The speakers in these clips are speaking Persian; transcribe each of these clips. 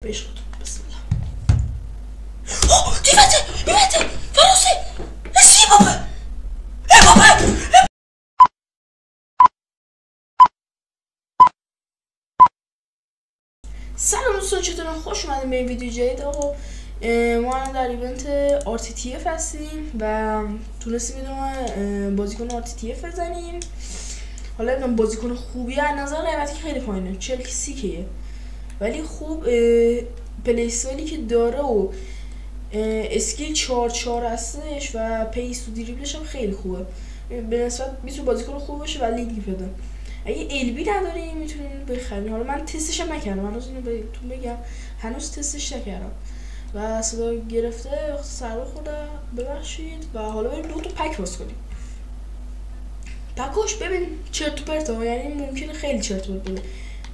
بشقتون بسم الله. دیوته فراسه اسی بابا سلام دوستان، چطورین؟ خوش اومدین به این ویدیو جدید. آقا ما الان در ایونت RTTF هستیم و تونستیم بدون بازیکن RTTF بزنیم. حالا اینم بازیکن خوبی از نظر قیمتی که خیلی پایینه، 40 کیه، ولی خوب پلی استایلی که داره و اسکیل 4 هستش و پیس و دریبلش هم خیلی خوبه. به نسبت میتونه بازیکن خوب باشه و لیگ بده. اگه البی نداری میتونین بخرین. حالا من تستش هم نکردم، هنوز اینو بهتون بگم، هنوز تستش نکردم و صدا گرفته سر خودم، ببخشید. و حالا بریم 2 تا پک باز کنیم. پکاش ببین چرت و پرته، یعنی ممکنه خیلی چرت و پرت بده،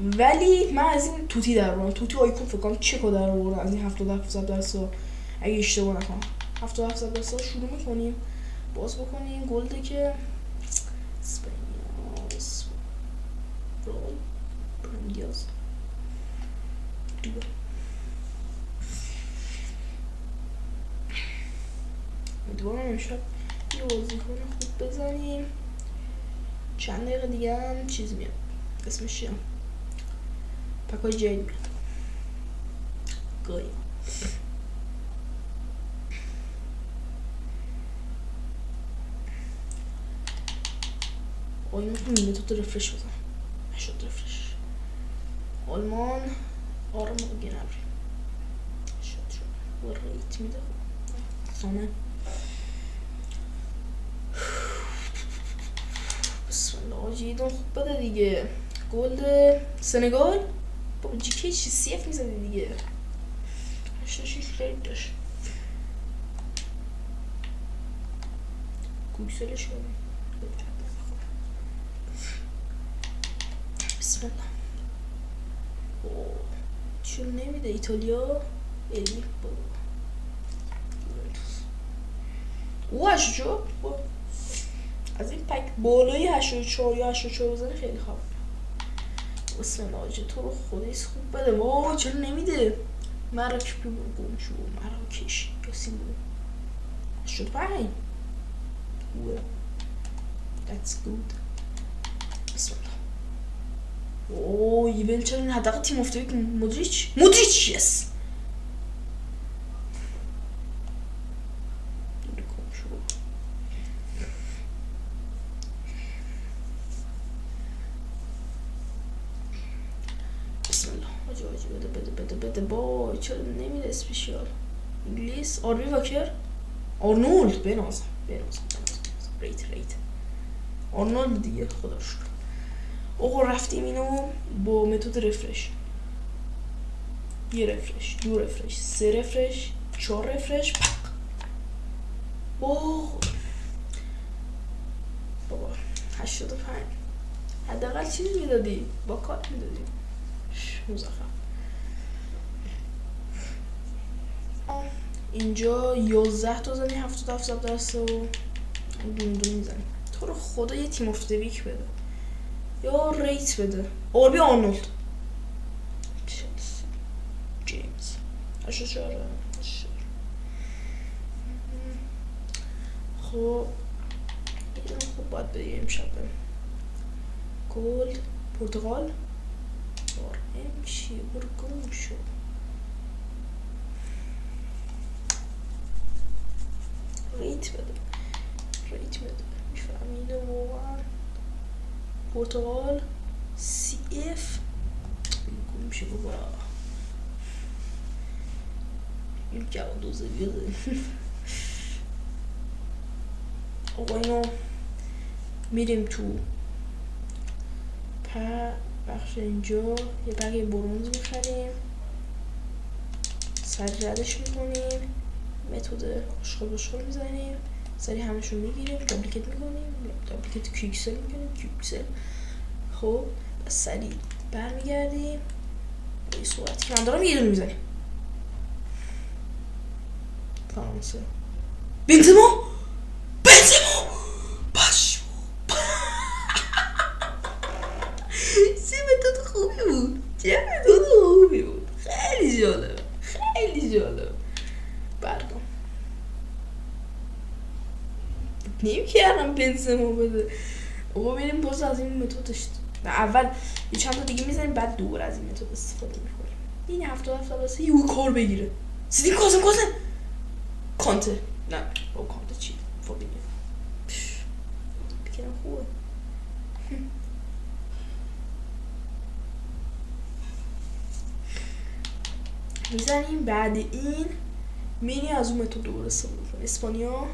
ولی من از این توتی در آوردم. توتی آیکون فکر کنم چکو در آوردم از این 77% اگه اشتباه نکنم 77% شروع میکنیم باز بکنیم. گلده که اسپانیاس رول برندیاز دیگه امیدوارم امشب یه بازیکن خوب بزنیم. چند دقیقه دیگه هم چیز میاد، اسمش چیه؟ پکای جدید میاد. گایا آینو کنیم تو رفرش بزن. نشد رفرش. آلمان آرام گنبری شد و ریت میده سانه. بسم الله. آجی دون خوب بده دیگه. گلد سنگال بابا جیکی چی سیف میزنی دیگه. 86 خیلی داشت. کوکسلش کنیم. بسم الله. اوه چون نمیده ایتالیا ایلی بابا. او 84 از این پک بالایی 84 یا 84 بزنه خیلی خوب. بسم الله. آجی تو رو خودیس خوب بده. وای چرا نمیده؟ مراکش بگو گم شو. مراکش کسی بود 85 اوه that's good. بسم الله. اوه ایول چرا این حداقل تیم افتویک مودریچ یس. بسم الله. آجی بده بای چرا نمیده؟ اسپیشال انگلیس آربی واکر آرنولد بنازم ریت آرنولد دیگه خدا شکر. اوه رفتیم اینو با متد رفرش، یه رفرش، 2 رفرش، 3 رفرش، 4 رفرش پک. اوه بابا 85 حداقل چیزی میدادی، با کارت میدادی مزخرف. اینجا 11 تا زنی 77% و دون میزنی. تو رو خدا یه تیم افت ویک بده یا ریت بده. آربی آرنولد جیمز 84. خب خوب باید بده امشب گلد پرتغال بار امشی برگم شد. ریت بده میفهمیده واقعا. پرتغال سی اف بگو میشه بابا. این جوان دوزه بیاده. آقا اینو میریم تو بخش اینجا یه بقیه برونز میخریم، سری ردش میکنیم، متد اشغال میزنیم، سری همشون میگیریم، دابلیکت میکنیم، دابلیکت کیکسل میکنیم کیکسل. خب بس سری برمیگردیم به این صورتی که من دارم یه دونه میزنیم. فرانسه بنزما پشمو چه متد خوبی بود خیلی جالب. خیلی جالب. برگم نمی‌کردم بنزمو بده. آقا بریم باز از این متدش. اول یه چند تا دیگه میزنیم بعد دوباره از این متد استفاده میکنیم. این 77 واسه یه کار بگیره. سیدی کازم کانته. نه با کانته چی؟ فابینه. بکنم خوبه. میزنیم بعد این میری از اون متد دوباره استفاده کنیم. اسپانیا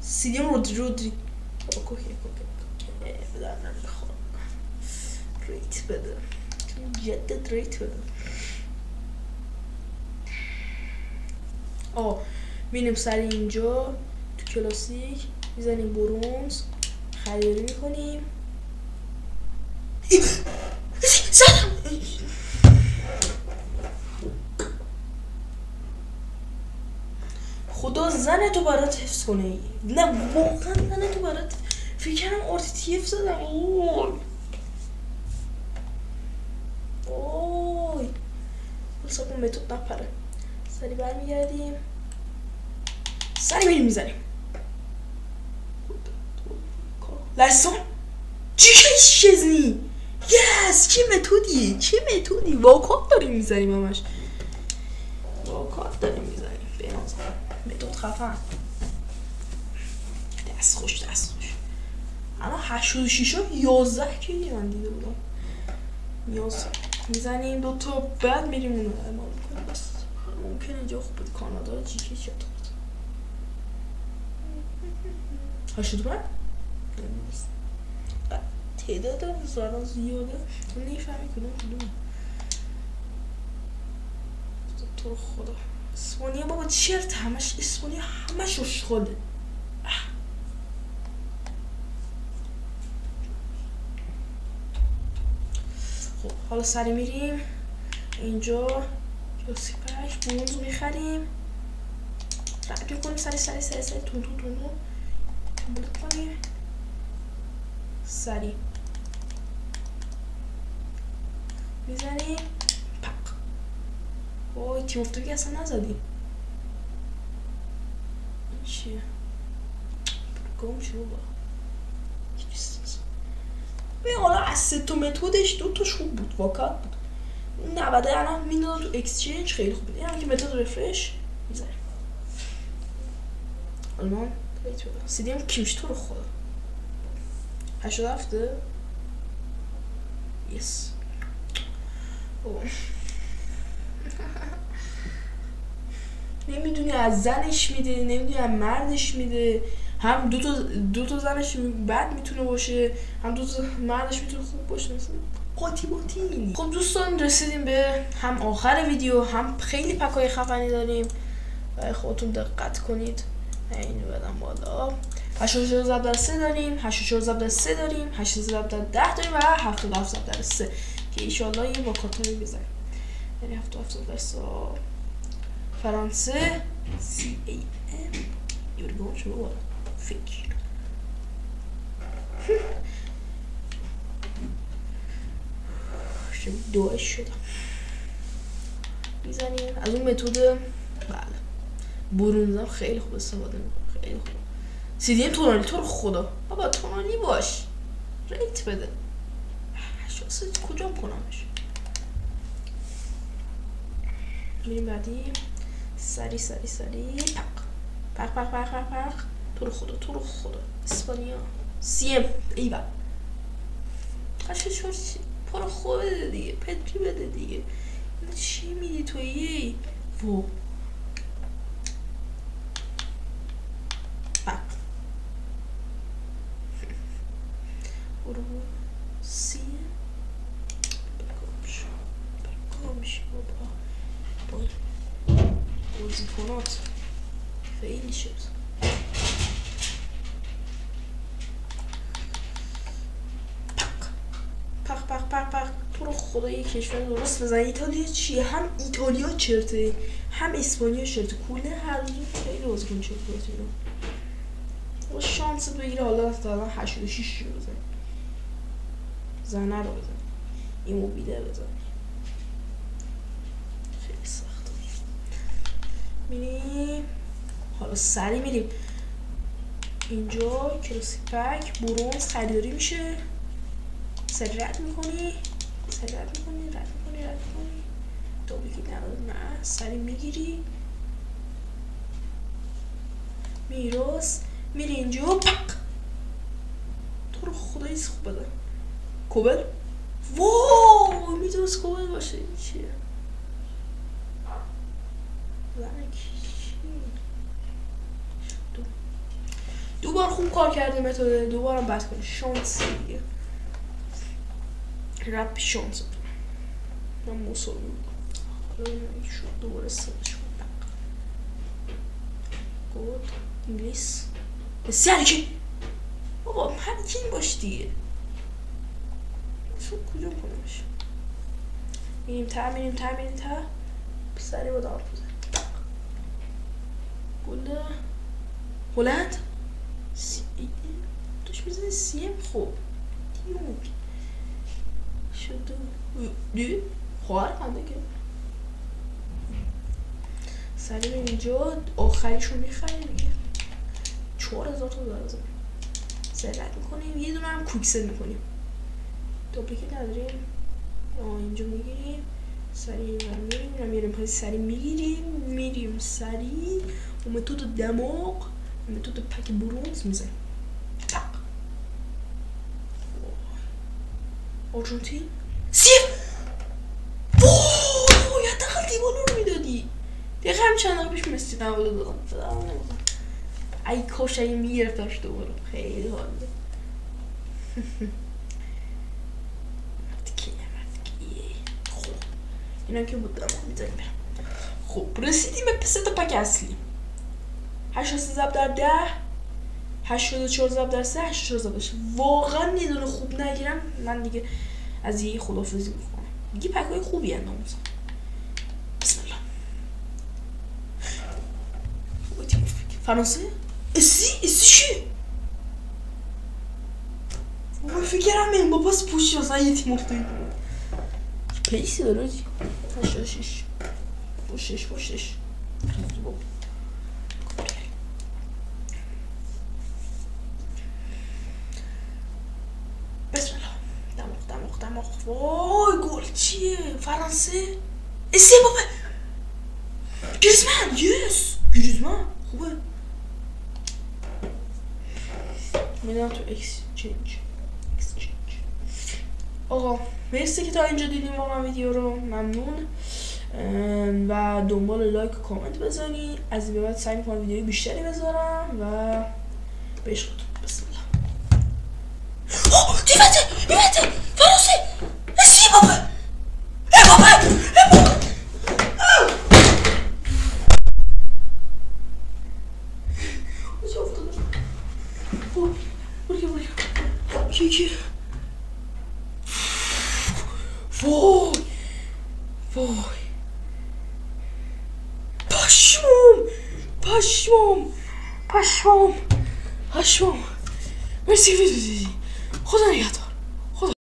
سیدیم رودری اوکی بدن نمیخوام ریت بده جدد ریت بده. میریم سر اینجا تو کلاسیک میزنیم برونز خریداری میکنیم. زدم خدا زن تو برات حفظ کنه. نه واقعا زن تو برات فکرم RTTF زدم. اوی بسا کن متد نپره. سری برمیگردیم سری میریم میزنیم لسان چی شزنی یس چه متدی واکات داریم میزنیم همش واکات داریم میزنیم متد خفن دست خوش اما 86 و 11 که من دیده بودم 11 میزنیم دوتا بعد میریم اونو اعمال میکنیم. بس ممکنه اینجا خوب بود کانادا جیکه چطور 85 تعداد زارا زیاده تو نمیفهمی کدوم تو خدا. اسپانیا بابا چرت همش اسپانیا همش اشغاله. خب حالا سری میریم اینجا کلاسی پک برونز میخریم رد کنیم سری تون بولت کنیم سری میزنیم پک. وای تیم افتادی اصلا نزدیم. این چیه؟ گم شو با بیا حالا از سه تا متدش دو تاش خوب بود واقعا بود. 90 الان میدادم تو اکسچنج خیلی خوب بود. این که متد رفرش میزنیم آلمان تایید بده سیدیم کیمش تو رو خدا 87 یس نمیدونی از زنش میده نمیدونی از مردش میده. هم دو تا زنش بد میتونه باشه هم دو تا مردش میتونه خوب باشه. مثلا قاطی. خب دوستان رسیدیم به هم آخر ویدیو هم خیلی پکای خفنی داریم و خودتون دقت کنید. اینو بدم بالا 84 داریم 84 داریم 810 داریم و 77 که ایشالله یه واکاتایی بزنیم. یعنی 77 فرانسه CAM یورگون شما بالا فکر دوش شدم میزنیم از اون متد. بله برونزم خیلی خوب استفاده میکنم خیلی خوب. سیدیم تونالی تو رو خدا بابا تونالی باش ریت بده. شاسه کجام کنمش. میریم بعدی سری پق تو رو خدا اسپانیا سیم ایوان قشه شور پارو خوب بده دیگه پدری بده دیگه. چی میدی تویی و پق برو سیم برگامش بابا بازیکنات خیلی شد. پق تو رو خدا یک کشور درست بزن. ایتالیا چیه؟ هم ایتالیا چرته هم اسپانیا چرته کوله هر دو خیلی بازیکن چرته و شانس بگیره حالا تا 86 رو بزن زنه رو بزن ایموبیله بزن خیلی سخته. حالا سری میریم اینجا کلاسیک پک برونز خریداری میشه. سری رد میکنی دوبلیکیت نداره نه سری میگیری میراس میری اینجا پک تو رو خدا ایز خوب بده کوبل واو میتونست کوبل باشه این چیه دوبار خوب کار کرده متده دوبارم بس کنه شانس دیگه رب شانس من موسول حالا این شد دوباره سرش کن گود انگلیس بسیاری که بابا هرکین باش دیگه سو کجا کنمش میریم تا سری با دار بزن گله هلند توش بزنی سیم خوب دیون شد دو خوار کنده که سری به اینجا آخریشو میخریم دیگه 4000 تا لازم سرعت میکنیم یه دونه هم کوکسل میکنیم دوبلیکیت نداریم اینجا میگیریم سری میریم پای سری میریم سری و متود دماغ متود پک برونز میزنیم آرژانتین سیف وووو یا دقیقا دیبالو رو میدادی دقیقا هم چند دقیقه پیش مسی نبوده دادم ای کاش اگه میگرفتمش دوباره خیلی حال ده خب اینا که بود دماغ میزنیم خب رسیدیم به 3 تا پک اصلی 83 ضرب در 10 84 ضرب در 3 84 ضرب در 6 واقعا یه دونه خوب نگیرم من دیگه از یه خدافظی میکنم دیگه پک های خوبی هم ناموزم بسم الله فرانسه؟ اسی چیه؟ فکرم این با پاس پوشی واسه یه تیم افتایی بود پیسی داره جی 86 پشتش بسم الله دماغ وای گل چیه فرانسه اسی بابا گریزمان خوبه میدونم تو اکسچنج آقا مرسی که تا اینجا دیدیم واقعا ویدیو رو ممنون و دنبال لایک و کامنت بزنید از این به بعد سعی میکنم ویدیوی بیشتری بذارم و بشکتون بسم الله دیوته فرانسه اسی بابا کی وای پشمام مرسی خدا نگهدار